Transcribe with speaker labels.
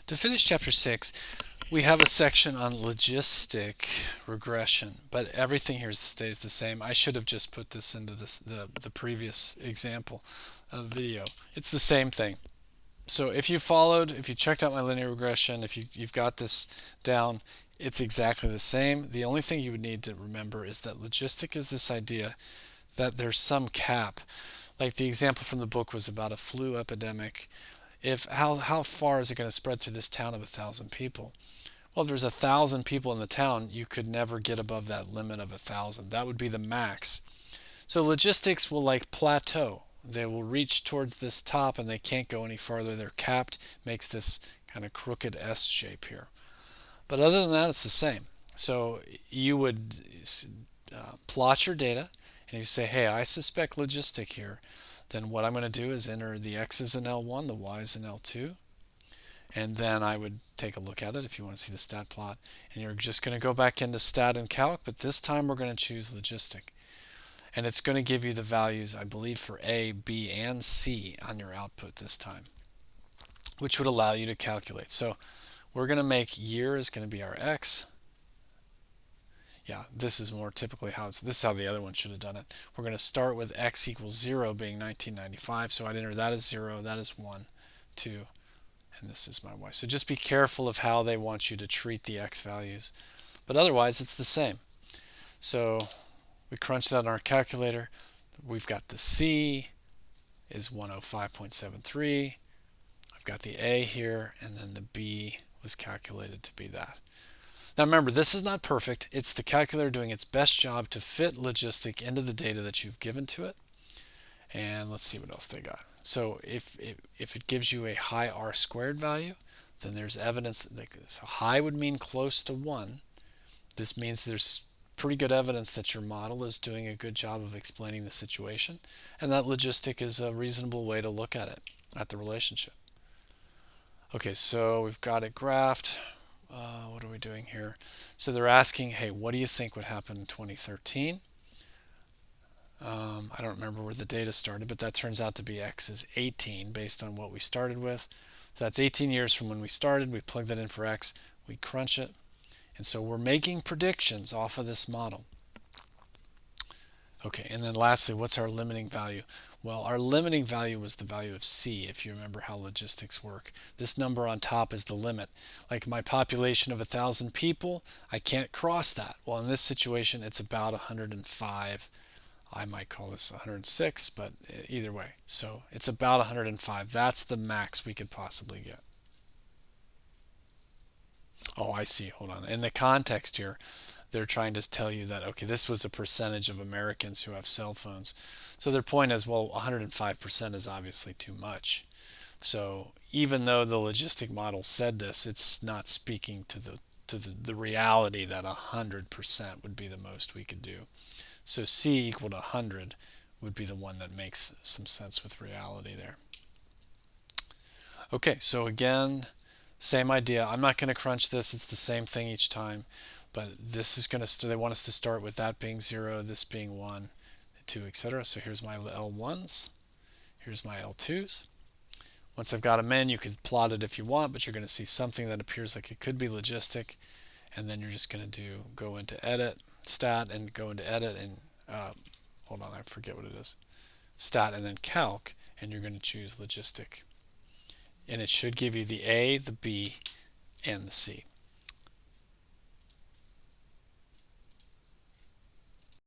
Speaker 1: To finish chapter 6, we have a section on logistic regression, but everything here stays the same. I should have just put this into the previous example of video. It's the same thing. So if you checked out my linear regression, if you've got this down, it's exactly the same. The only thing you would need to remember is that logistic is this idea that there's some cap. Like the example from the book was about a flu epidemic. If how far is it going to spread through this town of 1,000 people? Well, if there's 1,000 people in the town, you could never get above that limit of 1,000. That would be the max. So logistics will like plateau. They will reach towards this top and they can't go any farther. They're capped, makes this kind of crooked S shape here. But other than that, it's the same. So you would plot your data and you say, hey, I suspect logistic here. Then what I'm going to do is enter the x's in L1, the y's in L2. And then I would take a look at it if you want to see the stat plot. And you're just going to go back into stat and calc, but this time we're going to choose logistic. And it's going to give you the values, I believe, for A, B, and C on your output this time, which would allow you to calculate. So we're going to make year is going to be our x. Yeah, this is more typically this is how the other one should have done it. We're going to start with x equals 0 being 1995. So I'd enter that as 0, that is 1, 2, and this is my y. So just be careful of how they want you to treat the x values. But otherwise, it's the same. So we crunch that in our calculator. We've got the C is 105.73. I've got the A here, and then the B was calculated to be that. Now remember, this is not perfect. It's the calculator doing its best job to fit logistic into the data that you've given to it. And let's see what else they got. So if it gives you a high R squared value, then there's evidence that so high would mean close to 1. This means there's pretty good evidence that your model is doing a good job of explaining the situation, and that logistic is a reasonable way to look at it, at the relationship. Okay, so we've got it graphed. What are we doing here? So they're asking, hey, what do you think would happen in 2013? I don't remember where the data started, but that turns out to be x is 18 based on what we started with. So that's 18 years from when we started. We plug that in for x, we crunch it, and so we're making predictions off of this model. Okay, and then lastly, what's our limiting value? Well, our limiting value was the value of C, if you remember how logistics work. This number on top is the limit. Like my population of 1,000 people, I can't cross that. Well, in this situation, it's about 105. I might call this 106, but either way. So it's about 105. That's the max we could possibly get. Oh, I see. Hold on. In the context here, they're trying to tell you that, okay, this was a percentage of Americans who have cell phones. So their point is, well, 105% is obviously too much. So even though the logistic model said this, it's not speaking to the reality that 100% would be the most we could do. So C equal to 100 would be the one that makes some sense with reality there. Okay, so again, same idea. I'm not going to crunch this. It's the same thing each time. But this is going to, they want us to start with that being 0, this being 1, 2, etc. So here's my L1s. Here's my L2s. Once I've got them in, you could plot it if you want, but you're going to see something that appears like it could be logistic. And then you're just going to go into edit, stat, and go into edit, and hold on, I forget what it is. Stat, and then calc, and you're going to choose logistic. And it should give you the A, the B, and the C.